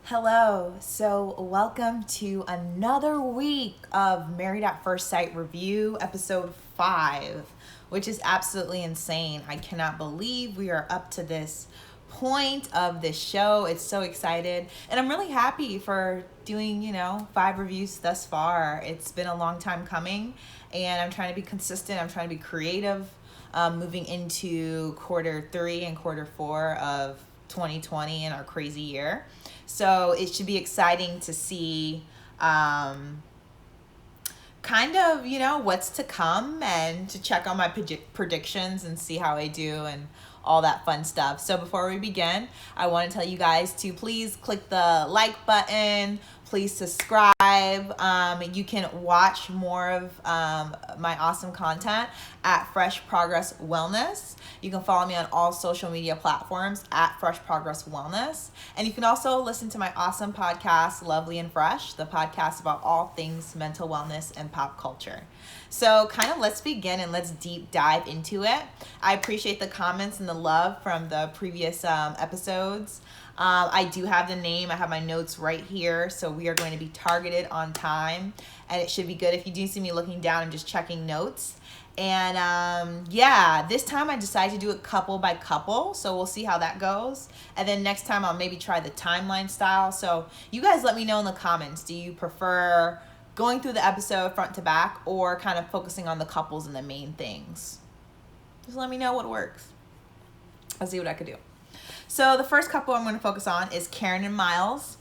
Hello, so welcome to another week of Married at First Sight Review, episode 5, which is absolutely insane. I cannot believe we are up to this point of this show. It's so excited, and I'm really happy for doing, 5 reviews thus far. It's been a long time coming, and I'm trying to be consistent. I'm trying to be creative, moving into quarter 3 and quarter 4 of 2020 in our crazy year. So it should be exciting to see what's to come and to check on my predictions and see how I do and all that fun stuff. So before we begin, I want to tell you guys to please click the like button. Please subscribe. You can watch more of my awesome content at Fresh Progress Wellness. You can follow me on all social media platforms at Fresh Progress Wellness. And you can also listen to my awesome podcast, Lovely and Fresh, the podcast about all things mental wellness and pop culture. So let's begin and let's deep dive into it. I appreciate the comments and the love from the previous episodes. I do have the name. I have my notes right here. So we are going to be targeted on time. And it should be good. If you do see me looking down, I'm just checking notes. And this time I decided to do it couple by couple. So we'll see how that goes. And then next time I'll maybe try the timeline style. So you guys let me know in the comments. Do you prefer going through the episode front to back or kind of focusing on the couples and the main things? Just let me know what works. I'll see what I could do. So the first couple I'm going to focus on is Karen and Miles.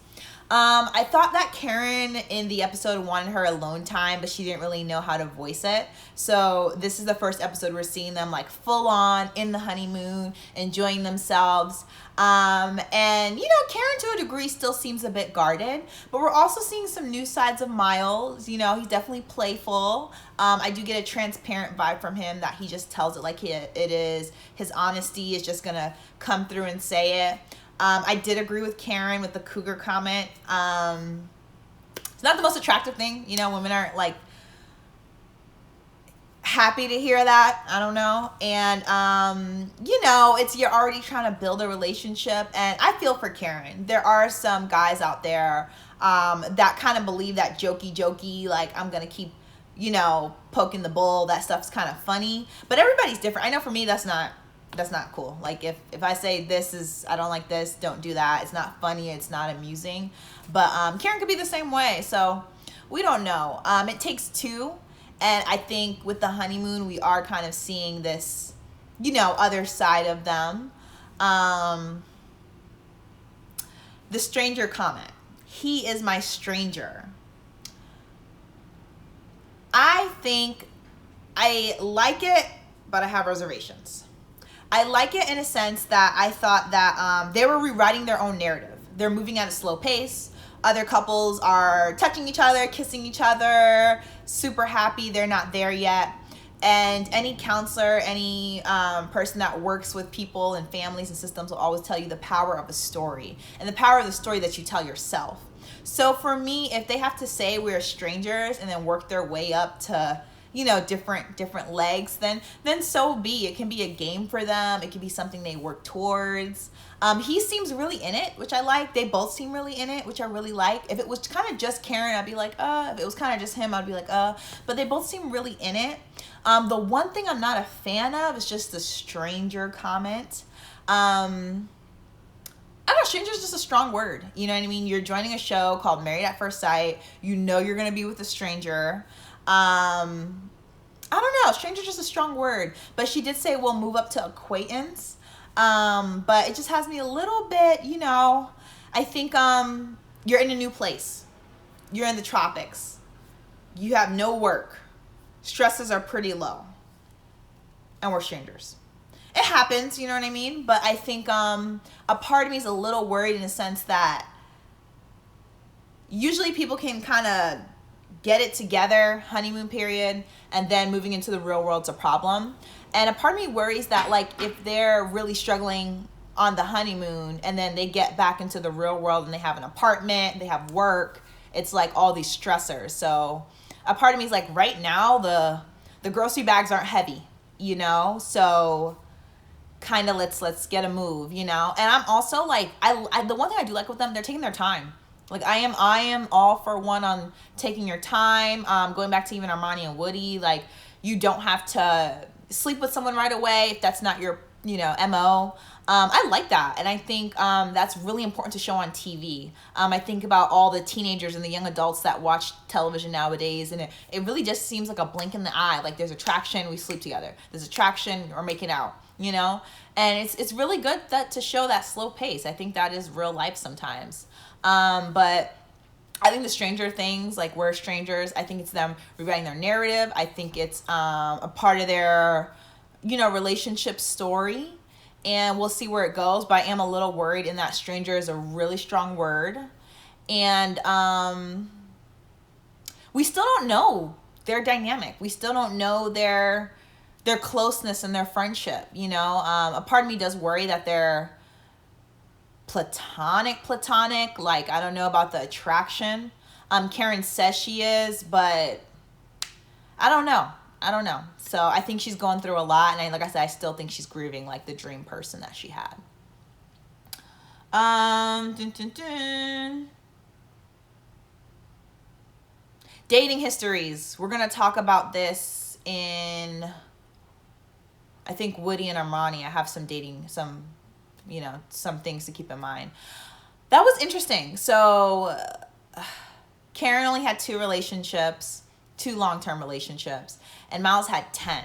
I thought that Karen in the episode wanted her alone time, but she didn't really know how to voice it. So this is the first episode we're seeing them like full on in the honeymoon, enjoying themselves. And Karen to a degree still seems a bit guarded, but we're also seeing some new sides of Miles. He's definitely playful. I do get a transparent vibe from him that he just tells it like it is. His honesty is just going to come through and say it. I did agree with Karen with the cougar comment. It's not the most attractive thing. Women aren't like happy to hear that. I don't know. And, it's you're already trying to build a relationship. And I feel for Karen. There are some guys out there that kind of believe that jokey, like I'm going to keep, poking the bull. That stuff's kind of funny. But everybody's different. I know for me, that's not cool. Like if I say I don't like this, don't do that. It's not funny. It's not amusing. But Karen could be the same way. So we don't know. It takes two. And I think with the honeymoon, we are kind of seeing this, other side of them. The stranger comment. He is my stranger. I think I like it, but I have reservations. I like it in a sense that I thought that they were rewriting their own narrative. They're moving at a slow pace. Other couples are touching each other, kissing each other, super happy. They're not there yet. And any counselor, any person that works with people and families and systems will always tell you the power of a story and the power of the story that you tell yourself. So for me, if they have to say we're strangers and then work their way up to different legs, then so be. It can be a game for them. It can be something they work towards. He seems really in it, which I like. They both seem really in it, which I really like. If it was kind of just Karen, I'd be like, If it was kind of just him, I'd be like, But they both seem really in it. The one thing I'm not a fan of is just the stranger comment. I don't know, stranger is just a strong word. You know what I mean? You're joining a show called Married at First Sight. You're going to be with a stranger. I don't know. Stranger is just a strong word. But she did say we'll move up to acquaintance. But it just has me a little bit, I think you're in a new place. You're in the tropics. You have no work. Stresses are pretty low. And we're strangers. It happens, you know what I mean? But I think a part of me is a little worried in the sense that usually people can kind of get it together, honeymoon period, and then moving into the real world's a problem. And a part of me worries that if they're really struggling on the honeymoon and then they get back into the real world and they have an apartment, they have work, it's like all these stressors. So a part of me is like, right now the grocery bags aren't heavy, so kind of let's get a move, you know. And I'm also like, I the one thing I do like with them, they're taking their time. Like I am all for one on taking your time. Going back to even Armani and Woody, like you don't have to sleep with someone right away if that's not your, you know, MO. I like that, and I think that's really important to show on TV. I think about all the teenagers and the young adults that watch television nowadays, and it really just seems like a blink in the eye. Like there's attraction, we sleep together. There's attraction, we're making out, you know? And it's really good to show that slow pace. I think that is real life sometimes. But I think the Stranger Things, like We're Strangers, I think it's them rewriting their narrative. I think it's a part of their, you know, relationship story. And we'll see where it goes. But I am a little worried in that stranger is a really strong word. And we still don't know their dynamic. We still don't know their closeness and their friendship, you know. A part of me does worry that they're platonic, like I don't know about the attraction. Karen says she is, but I don't know. So I think she's going through a lot, and like I said, I still think she's grieving like the dream person that she had. Dating histories. We're gonna talk about this in, I think, Woody and Armani. I have some you know, some things to keep in mind. That was interesting. So Karen only had 2 long-term relationships, and Miles had 10.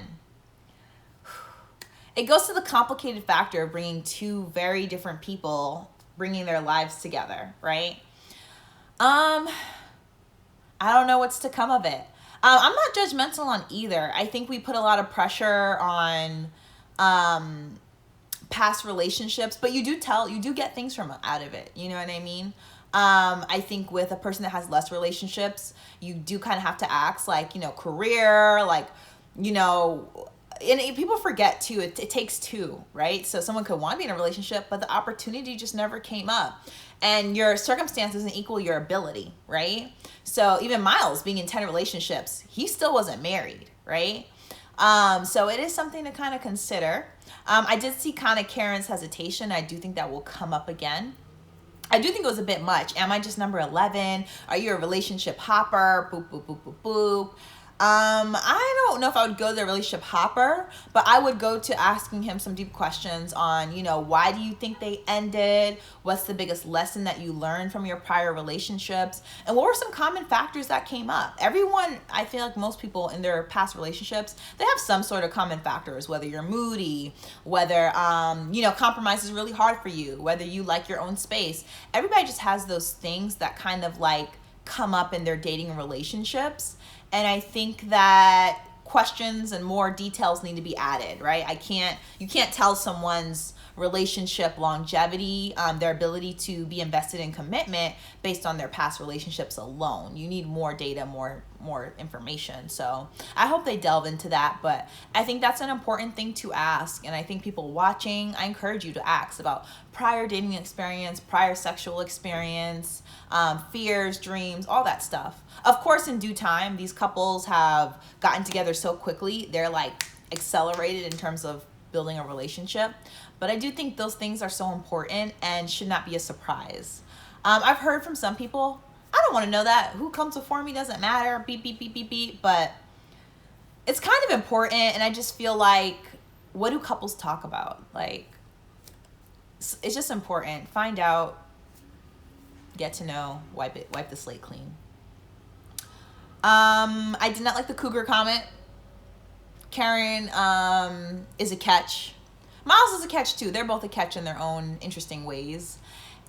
It goes to the complicated factor of bringing 2 very different people, bringing their lives together, right? I don't know what's to come of it. I'm not judgmental on either. I think we put a lot of pressure on past relationships, but you do get things out of it. You know what I mean? I think with a person that has less relationships, you do kind of have to ask, like, you know, career, like, you know, and people forget too, it takes 2, right? So someone could want to be in a relationship, but the opportunity just never came up, and your circumstance doesn't equal your ability, right? So even Miles being in 10 relationships, he still wasn't married, right? So it is something to kind of consider. I did see kind of Karen's hesitation. I do think that will come up again. I do think it was a bit much. Am I just number 11? Are you a relationship hopper? Boop, boop, boop, boop, boop. I don't know if I would go to the relationship hopper, but I would go to asking him some deep questions on, you know, why do you think they ended? What's the biggest lesson that you learned from your prior relationships? And what were some common factors that came up? Everyone, I feel like most people in their past relationships, they have some sort of common factors, whether you're moody, whether, you know, compromise is really hard for you, whether you like your own space. Everybody just has those things that kind of like come up in their dating relationships. And I think that questions and more details need to be added, right? You can't tell someone's relationship longevity, their ability to be invested in commitment based on their past relationships alone. You need more data, more information. So I hope they delve into that, but I think that's an important thing to ask. And I think people watching, I encourage you to ask about prior dating experience, prior sexual experience, fears, dreams, all that stuff. Of course, in due time, these couples have gotten together so quickly, they're like accelerated in terms of building a relationship. But I do think those things are so important and should not be a surprise. I've heard from some people, I don't want to know that. Who comes before me doesn't matter. Beep, beep, beep, beep, beep. But it's kind of important. And I just feel like, what do couples talk about? Like, it's just important. Find out, get to know, wipe the slate clean. I did not like the cougar comment. Karen is a catch. Miles is a catch too. They're both a catch in their own interesting ways.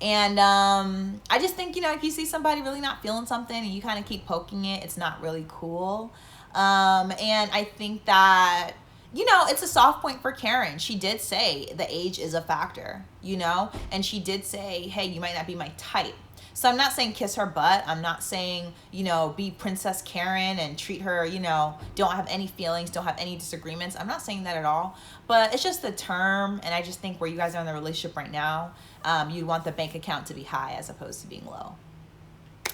And I just think, you know, if you see somebody really not feeling something and you kind of keep poking it, it's not really cool. And I think that, you know, it's a soft point for Karen. She did say the age is a factor, you know, and she did say, hey, you might not be my type. So I'm not saying kiss her butt. I'm not saying, you know, be Princess Karen and treat her, you know, don't have any feelings, don't have any disagreements. I'm not saying that at all. But it's just the term. And I just think where you guys are in the relationship right now, you want the bank account to be high as opposed to being low.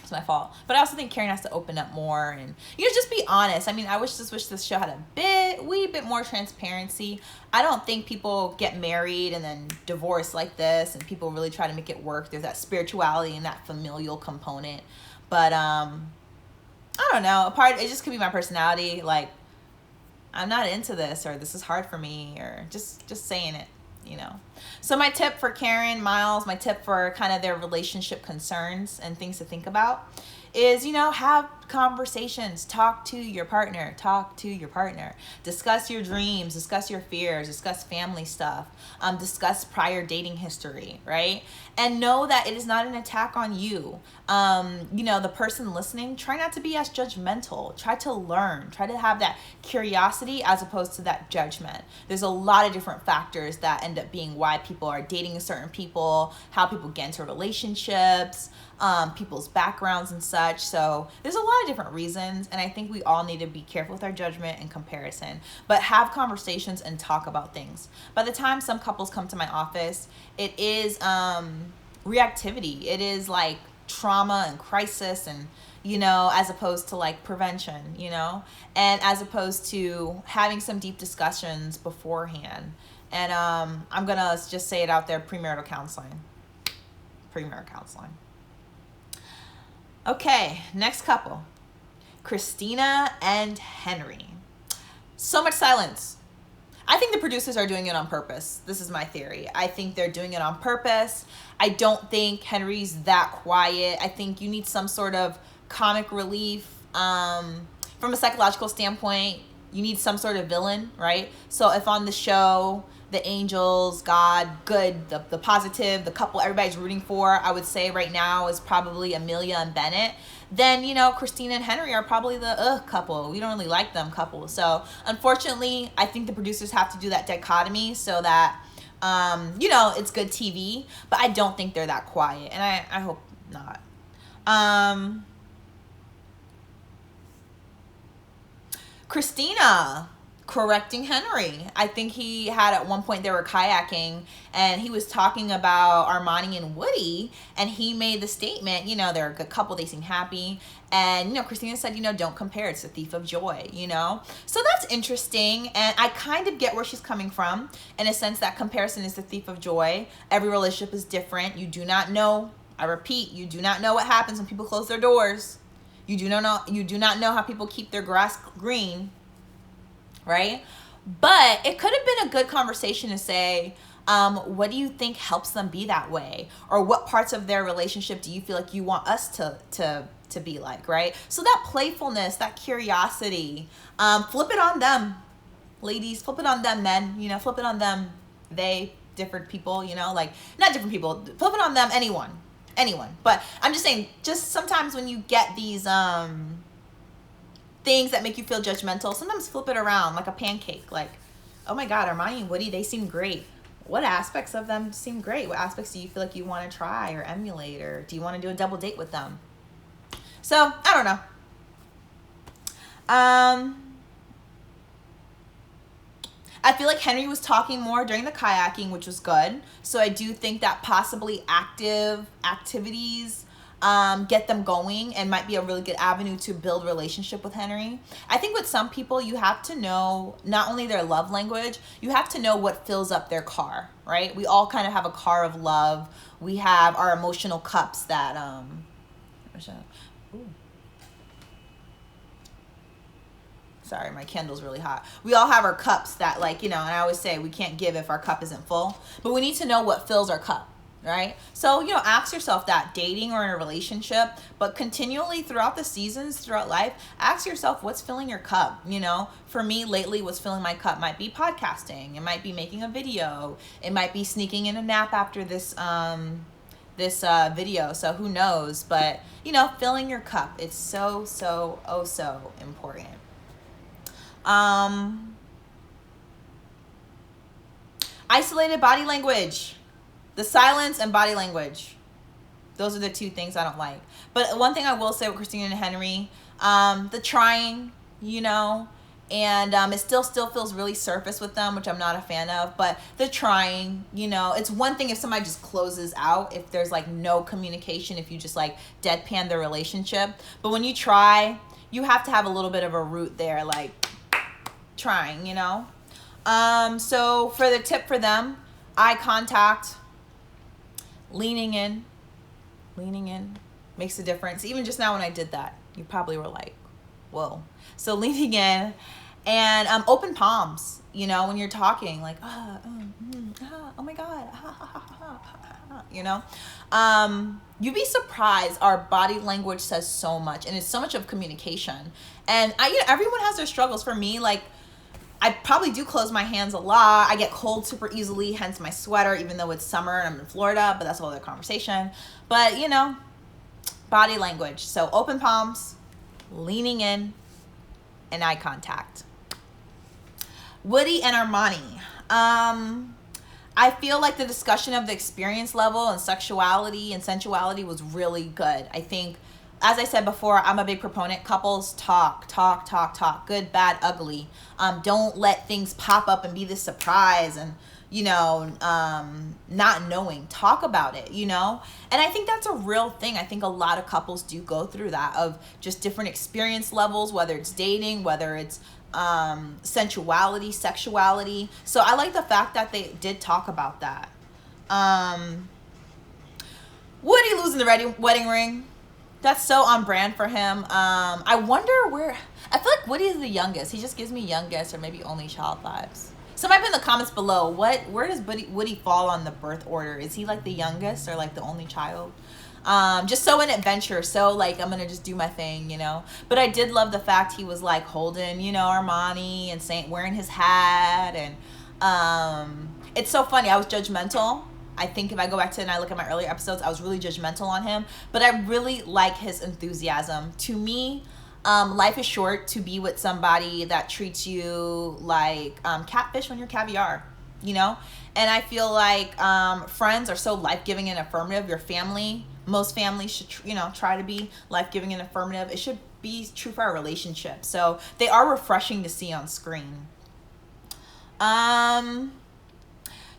It's my fault. But I also think Karen has to open up more and, just be honest. I mean, I wish this show had a wee bit more transparency. I don't think people get married and then divorce like this and people really try to make it work. There's that spirituality and that familial component. But, I don't know. It just could be my personality. Like, I'm not into this, or this is hard for me, or just saying it. So my tip for Karen, Miles, my tip for kind of their relationship concerns and things to think about is, have conversations. Talk to your partner. Discuss your dreams, discuss your fears, discuss family stuff, discuss prior dating history, right? And know that it is not an attack on you. The person listening, try not to be as judgmental. Try to learn. Try to have that curiosity as opposed to that judgment. There's a lot of different factors that end up being why people are dating certain people, how people get into relationships, people's backgrounds and such. So there's a lot of different reasons, and I think we all need to be careful with our judgment and comparison, but have conversations and talk about things. By the time some couples come to my office, it is reactivity. It is like trauma and crisis, and as opposed to like prevention, and as opposed to having some deep discussions beforehand. And I'm gonna just say it out there: premarital counseling. Okay, next couple, Christina and Henry. So much silence. I think the producers are doing it on purpose. This is my theory. I think they're doing it on purpose. I don't think Henry's that quiet. I think you need some sort of comic relief. From a psychological standpoint, you need some sort of villain, right? So if on the show, the angels, God, good, the positive, the couple everybody's rooting for, I would say right now is probably Amelia and Bennett. Then, Christina and Henry are probably the couple. We don't really like them couple. So unfortunately, I think the producers have to do that dichotomy so that, it's good TV. But I don't think they're that quiet. And I hope not. Christina correcting Henry. I think he had at one point they were kayaking and he was talking about Armani and Woody, and he made the statement, they're a good couple, they seem happy. And, Christina said, don't compare, it's a thief of joy, So that's interesting. And I kind of get where she's coming from in a sense that comparison is the thief of joy. Every relationship is different. You do not know, I repeat, you do not know what happens when people close their doors. You do not know how people keep their grass green. Right? But it could have been a good conversation to say, what do you think helps them be that way? Or what parts of their relationship do you feel like you want us to be like, right? So that playfulness, that curiosity, flip it on them. Ladies, flip it on them, men, flip it on them. They, different people, like, not different people, flip it on them, anyone. But I'm just saying, just sometimes when you get these, things that make you feel judgmental, sometimes flip it around like a pancake. Like, oh my God, Armani and Woody, they seem great. What aspects of them seem great? What aspects do you feel like you want to try or emulate, or do you want to do a double date with them? So, I don't know. I feel like Henry was talking more during the kayaking, which was good. So I do think that possibly active activities get them going and might be a really good avenue to build relationship with Henry. I think with some people, you have to know not only their love language, you have to know what fills up their car, right? We all kind of have a car of love. We have our emotional cups that, sorry, my candle's really hot. We all have our cups that, like, and I always say we can't give if our cup isn't full, but we need to know what fills our cup. Right? So, ask yourself that dating or in a relationship, but continually throughout the seasons, throughout life, ask yourself what's filling your cup. For me lately, what's filling my cup might be podcasting. It might be making a video. It might be sneaking in a nap after this video. So who knows? But, filling your cup, it's so important. Isolated body language. The silence and body language. Those are the two things I don't like. But one thing I will say with Christina and Henry, the trying, And it still feels really surface with them, which I'm not a fan of, but they're trying. You know, it's one thing if somebody just closes out, if there's like no communication, if you just like deadpan the relationship. But when you try, you have to have a little bit of a root there, like trying, you know. So for the tip for them, eye contact, leaning in makes a difference. Even just now when I did that, you probably were like, whoa. So leaning in, and open palms, you know, when you're talking, like, oh my God, you know. You'd be surprised. Our body language says so much, and it's so much of communication. And everyone has their struggles. For me, like, I probably do close my hands a lot. I get cold super easily, hence my sweater, even though it's summer and I'm in Florida, but that's a whole other conversation. But, you know, body language. So open palms, leaning in, and eye contact. Woody and Armani. I feel like the discussion of the experience level and sexuality and sensuality was really good. I think, as I said before, I'm a big proponent. Couples talk. Good, bad, ugly. Don't let things pop up and be this surprise and, you know, not knowing. Talk about it, you know? And I think that's a real thing. I think a lot of couples do go through that, of just different experience levels, whether it's dating, whether it's sensuality, sexuality. So I like the fact that they did talk about that. Woody losing the wedding ring. That's so on brand for him. I wonder where, I feel like Woody is the youngest. He just gives me youngest or maybe only child vibes. Somebody put in the comments below, where does Woody fall on the birth order? Is he like the youngest or like the only child? Just so an adventure, so like I'm gonna just do my thing, you know. But I did love the fact he was like holding, you know, Armani and wearing his hat, and it's so funny. I was judgmental. I think if I go back to and I look at my earlier episodes, I was really judgmental on him, but I really like his enthusiasm. To me, life is short to be with somebody that treats you like catfish when you're caviar, you know. And I feel like friends are so life-giving and affirmative. Your family, most families should, you know, try to be life-giving and affirmative. It should be true for our relationship. So they are refreshing to see on screen.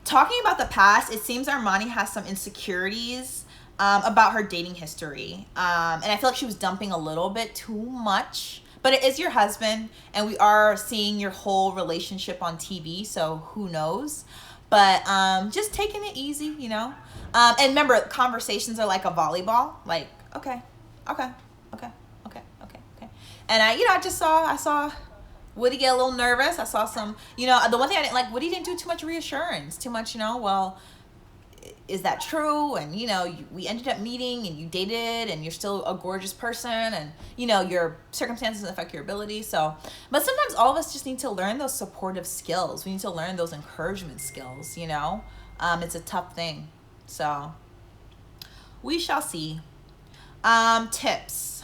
Talking about the past, it seems Armani has some insecurities about her dating history. And I feel like she was dumping a little bit too much. But it is your husband, and we are seeing your whole relationship on TV, so who knows? But just taking it easy, you know? And remember, conversations are like a volleyball. Like, okay. And I saw Woody get a little nervous. I saw some, you know, the one thing I didn't like, Woody didn't do too much reassurance. Too much, you know, well, is that true? And, you know, we ended up meeting and you dated and you're still a gorgeous person and, you know, your circumstances affect your ability. So, but sometimes all of us just need to learn those supportive skills. We need to learn those encouragement skills, you know. It's a tough thing. So we shall see. Tips.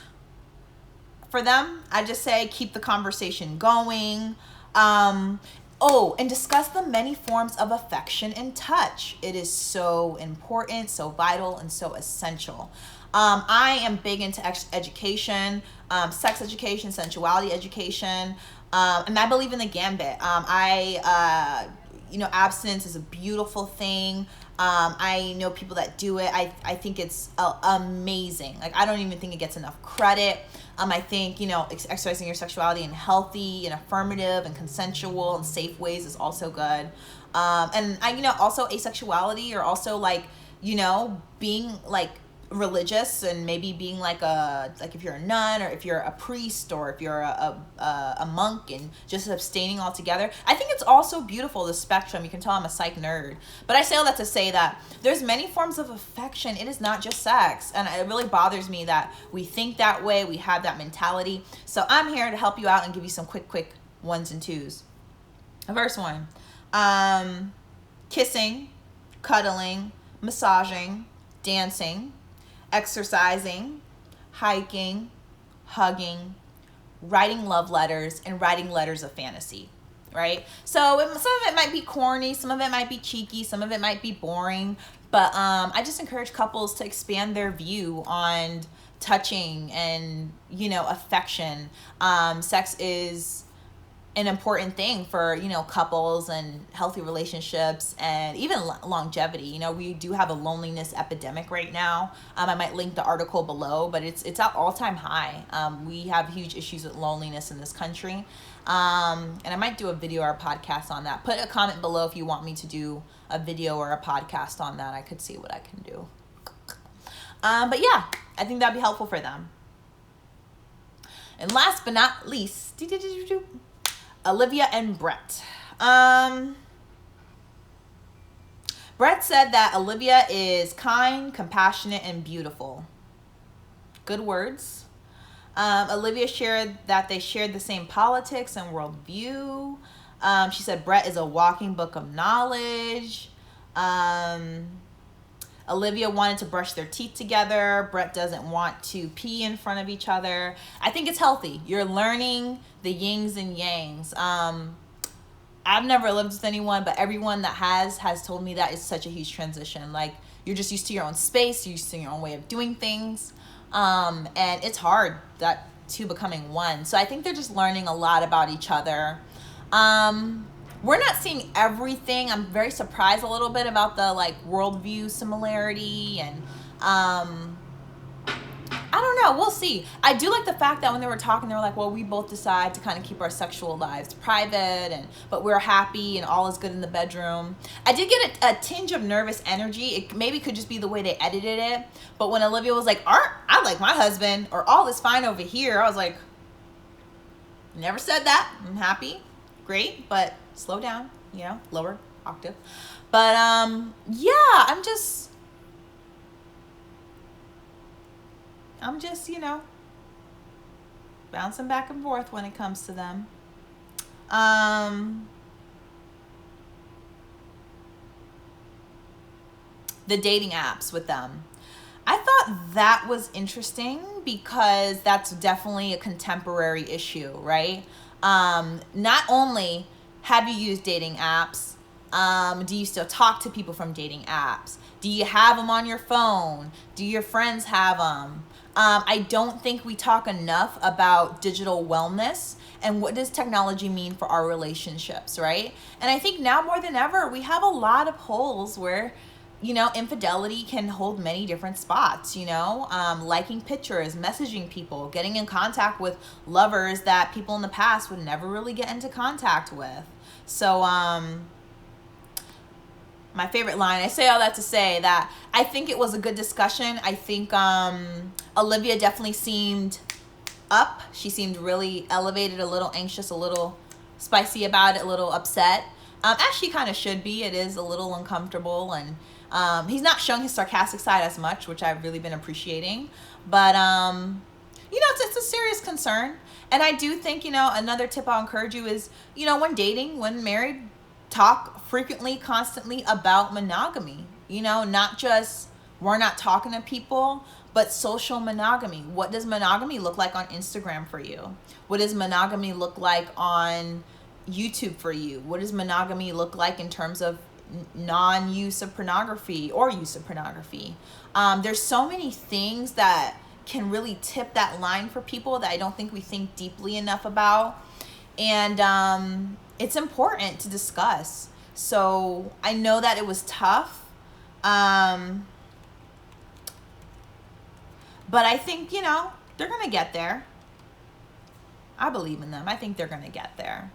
For them, I just say keep the conversation going. And discuss the many forms of affection and touch. It is so important, so vital, and so essential. I am big into education, sex education, sensuality education, and I believe in the gambit. Abstinence is a beautiful thing. I know people that do it. I think it's amazing. Like, I don't even think it gets enough credit. I think, you know, exercising your sexuality in healthy and affirmative and consensual and safe ways is also good. Also asexuality, or also like, you know, being like religious and maybe being like if you're a nun or if you're a priest or if you're a monk and just abstaining altogether. I think it's also beautiful, the spectrum. You can tell I'm a psych nerd, but I say all that to say that there's many forms of affection. It is not just sex, and it really bothers me that we think that way, we have that mentality. So I'm here to help you out and give you some quick ones and twos. Verse 1, kissing, cuddling, massaging, dancing, exercising, hiking, hugging, writing love letters, and writing letters of fantasy, right? So some of it might be corny, some of it might be cheeky, some of it might be boring, but I just encourage couples to expand their view on touching and, you know, affection. Sex is an important thing for, you know, couples and healthy relationships and even longevity. You know, we do have a loneliness epidemic right now. I might link the article below, but it's at all-time high. We have huge issues with loneliness in this country. And I might do a video or a podcast on that. Put a comment below if you want me to do a video or a podcast on that. I could see what I can do. But yeah, I think that'd be helpful for them. And last but not least, Olivia and Brett. Brett said that Olivia is kind, compassionate, and beautiful. Good words. Olivia shared that they shared the same politics and worldview. She said Brett is a walking book of knowledge. Olivia wanted to brush their teeth together. Brett doesn't want to pee in front of each other. I think it's healthy. You're learning the yins and yangs. I've never lived with anyone, but everyone that has told me that it's such a huge transition. Like, you're just used to your own space, you're used to your own way of doing things. And it's hard, that two becoming one. So I think they're just learning a lot about each other. We're not seeing everything. I'm very surprised a little bit about the like worldview similarity, and I don't know. We'll see. I do like the fact that when they were talking, they were like, well, we both decide to kind of keep our sexual lives private, but we're happy and all is good in the bedroom. I did get a tinge of nervous energy. It maybe could just be the way they edited it. But when Olivia was like, I like my husband, or all is fine over here, I was like, never said that. I'm happy. Great. But slow down, you know, lower octave. But yeah, I'm just, you know, bouncing back and forth when it comes to them. The dating apps with them. I thought that was interesting because that's definitely a contemporary issue, right? Not only have you used dating apps, do you still talk to people from dating apps? Do you have them on your phone? Do your friends have them? I don't think we talk enough about digital wellness and what does technology mean for our relationships, right? And I think now more than ever, we have a lot of holes where, you know, infidelity can hold many different spots, you know, liking pictures, messaging people, getting in contact with lovers that people in the past would never really get into contact with. So, my favorite line, I say all that to say that I think it was a good discussion. I think Olivia definitely seemed up. She seemed really elevated, a little anxious, a little spicy about it, a little upset. As she kind of should be. It is a little uncomfortable, and he's not showing his sarcastic side as much, which I've really been appreciating. But, you know, it's a serious concern. And I do think, you know, another tip I'll encourage you is, you know, when dating, when married, talk frequently, constantly about monogamy. You know, not just we're not talking to people, but social monogamy. What does monogamy look like on Instagram for you? What does monogamy look like on YouTube for you? What does monogamy look like in terms of non-use of pornography or use of pornography? There's so many things that can really tip that line for people that I don't think we think deeply enough about. And it's important to discuss. So I know that it was tough. But I think, you know, they're going to get there. I believe in them. I think they're going to get there.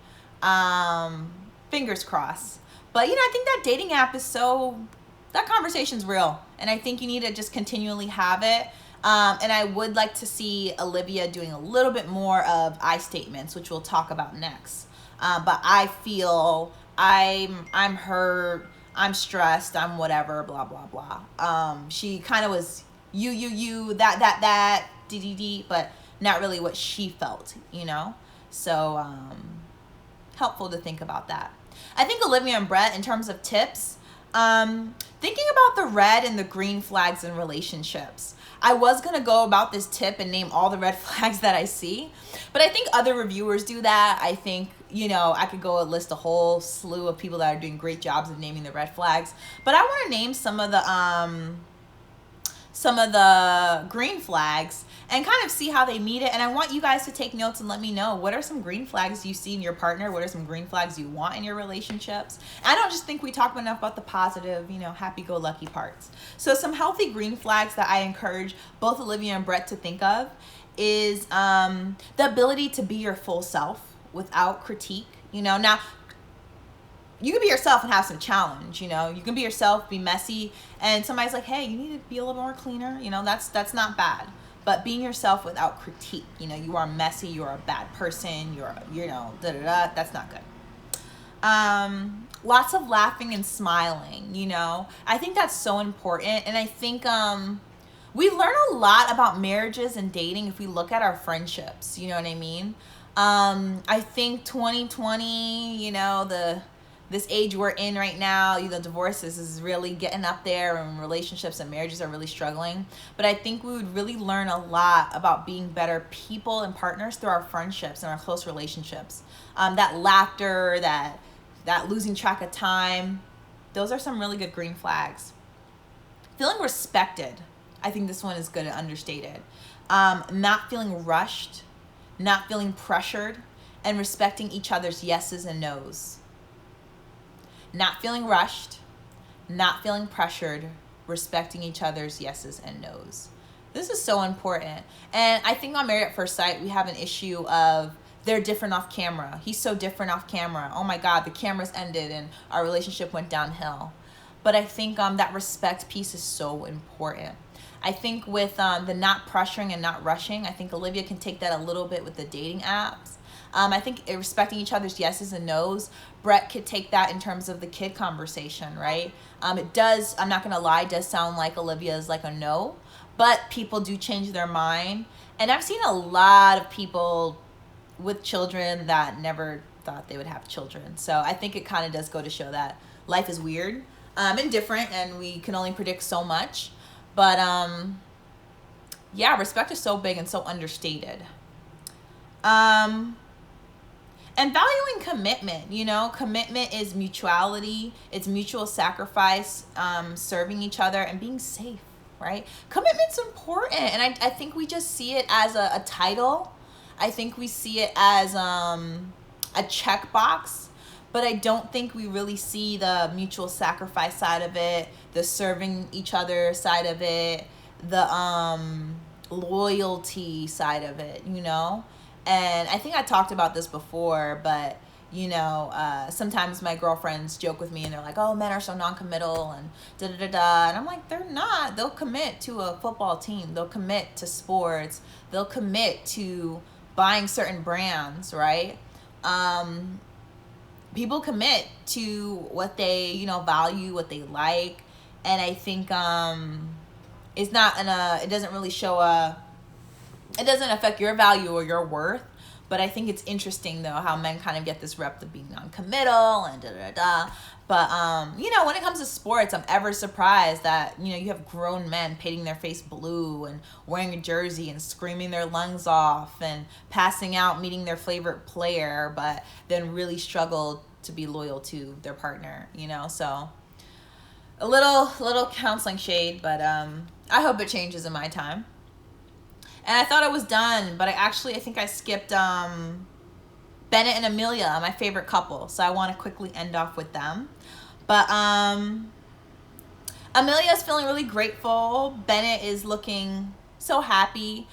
Fingers crossed. But, you know, I think that dating app is that conversation's real. And I think you need to just continually have it. And I would like to see Olivia doing a little bit more of I statements, which we'll talk about next. But I feel I'm hurt, I'm stressed, I'm whatever, blah, blah, blah. She kind of was you, that, d, but not really what she felt, you know? So, helpful to think about that. I think Olivia and Brett, in terms of tips, thinking about the red and the green flags in relationships. I was going to go about this tip and name all the red flags that I see, but I think other reviewers do that. I think, you know, I could go list a whole slew of people that are doing great jobs of naming the red flags, but I want to name some of some of the green flags and kind of see how they meet it. And I want you guys to take notes and let me know, what are some green flags you see in your partner? What are some green flags you want in your relationships? And I don't just think we talk enough about the positive, happy-go-lucky parts. So some healthy green flags that I encourage both Olivia and Brett to think of is the ability to be your full self without critique. Now, you can be yourself and have some challenge. You can be yourself, be messy, and somebody's like, hey, you need to be a little more cleaner. That's not bad. But being yourself without critique, you are messy, you are a bad person, that's not good. Lots of laughing and smiling, I think that's so important. And I think we learn a lot about marriages and dating if we look at our friendships, you know what I mean? I think 2020, this age we're in right now, divorces is really getting up there, and relationships and marriages are really struggling. But I think we would really learn a lot about being better people and partners through our friendships and our close relationships. That laughter, that losing track of time, those are some really good green flags. Feeling respected, I think this one is good and understated. Not feeling rushed, not feeling pressured, and respecting each other's yeses and nos. Not feeling rushed, not feeling pressured, respecting each other's yeses and nos. This is so important. And I think on Married at First Sight, we have an issue of they're different off camera. He's so different off camera. Oh my God, the cameras ended and our relationship went downhill. But I think that respect piece is so important. I think with the not pressuring and not rushing, I think Olivia can take that a little bit with the dating apps. I think respecting each other's yeses and nos, Brett could take that in terms of the kid conversation, right? It does, I'm not going to lie, does sound like Olivia is like a no, but people do change their mind. And I've seen a lot of people with children that never thought they would have children. So I think it kind of does go to show that life is weird and different, and we can only predict so much. But yeah, respect is so big and so understated. And valuing commitment, commitment is mutuality, it's mutual sacrifice, serving each other and being safe, right? Commitment's important. And I think we just see it as a title. I think we see it as a checkbox, but I don't think we really see the mutual sacrifice side of it, the serving each other side of it, the loyalty side of it, And I think I talked about this before, but, sometimes my girlfriends joke with me and they're like, oh, men are so non-committal and da-da-da-da. And I'm like, they're not. They'll commit to a football team. They'll commit to sports. They'll commit to buying certain brands, right? People commit to what they, value, what they like. And I think it's not it doesn't really show it doesn't affect your value or your worth. But I think it's interesting, though, how men kind of get this rep of being non-committal and da-da-da. But, when it comes to sports, I'm ever surprised that, you have grown men painting their face blue and wearing a jersey and screaming their lungs off and passing out, meeting their favorite player, but then really struggle to be loyal to their partner, So a little counseling shade, but I hope it changes in my time. And I thought I was done, but I think I skipped Bennett and Amelia, my favorite couple. So I want to quickly end off with them. But Amelia's feeling really grateful. Bennett is looking so happy.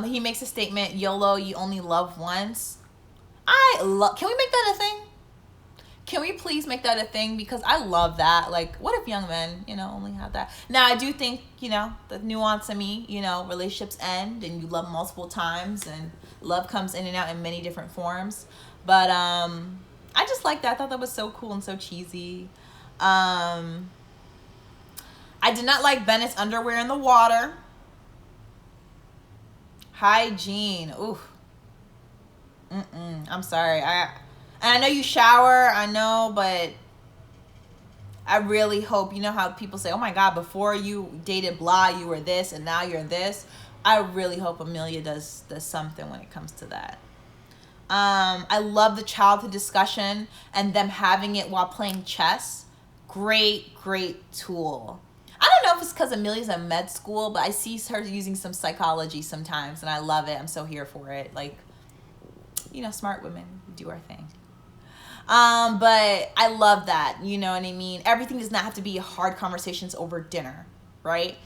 He makes a statement, YOLO, you only love once. Can we make that a thing? Can we please make that a thing? Because I love that. Like, what if young men, only have that? Now, I do think, the nuance in me, relationships end and you love multiple times and love comes in and out in many different forms. But I just like that. I thought that was so cool and so cheesy. I did not like Bennett's underwear in the water. Hygiene. Ooh. I'm sorry. And I know you shower, I know, but I really hope, how people say, oh my God, before you dated blah, you were this, and now you're this. I really hope Amelia does something when it comes to that. I love the childhood discussion and them having it while playing chess. Great tool. I don't know if it's because Amelia's in med school, but I see her using some psychology sometimes, and I love it. I'm so here for it. Like, you know, smart women do our thing. But I love that. You know what I mean? Everything does not have to be hard conversations over dinner, right?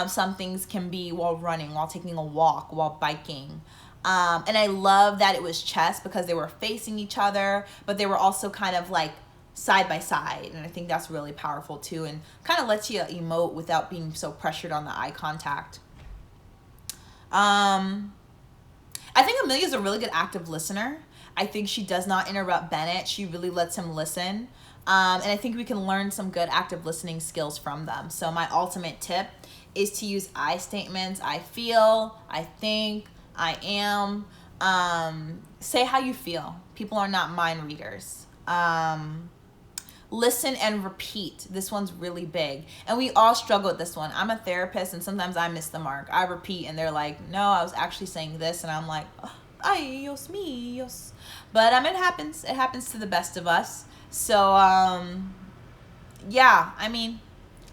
Some things can be while running, while taking a walk, while biking. And I love that it was chess because they were facing each other, but they were also kind of like side by side. And I think that's really powerful too, and kind of lets you emote without being so pressured on the eye contact. I think Amelia's a really good active listener. I think she does not interrupt Bennett. She really lets him listen. And I think we can learn some good active listening skills from them. So my ultimate tip is to use I statements. I feel, I think, I am. Say how you feel. People are not mind readers. Listen and repeat. This one's really big. And we all struggle with this one. I'm a therapist, and sometimes I miss the mark. I repeat, and they're like, no, I was actually saying this. And I'm like, ay, Dios míos. But it happens. It happens to the best of us. So, yeah, I mean,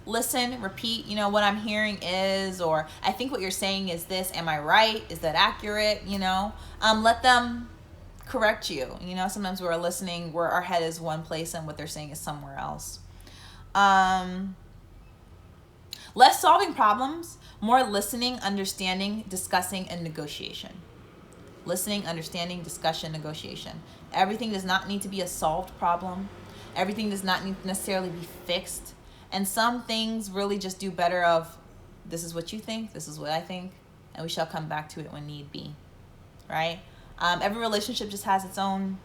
listen, repeat, you know, what I'm hearing is, or I think what you're saying is this. Am I right? Is that accurate? You know, let them correct you. You know, sometimes we're listening where our head is one place and what they're saying is somewhere else. Less solving problems, more listening, understanding, discussing, and negotiation. Listening, understanding, discussion, negotiation. Everything does not need to be a solved problem. Everything does not need to necessarily be fixed. And some things really just do better of, this is what you think, this is what I think, and we shall come back to it when need be, right? Every relationship just has its own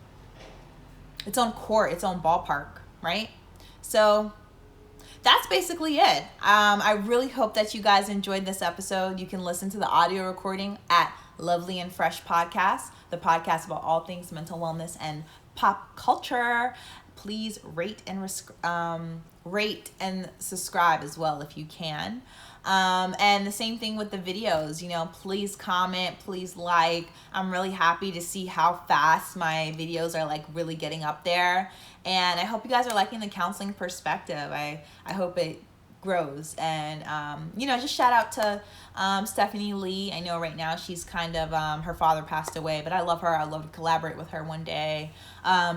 court, its own ballpark, right? So that's basically it. I really hope that you guys enjoyed this episode. You can listen to the audio recording at Lovely and Fresh Podcast, the podcast about all things mental wellness and pop culture. Please rate and subscribe as well if you can. And the same thing with the videos, you know, please comment, please like. I'm really happy to see how fast my videos are like really getting up there. And I hope you guys are liking the counseling perspective. I hope it grows. And, you know, just shout out to Stephanie Lee. I know right now she's kind of, her father passed away, but I love her. I'd love to collaborate with her one day.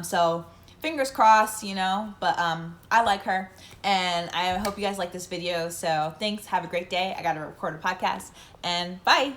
So fingers crossed, you know, but I like her, and I hope you guys like this video. So thanks. Have a great day. I got to record a podcast, and bye.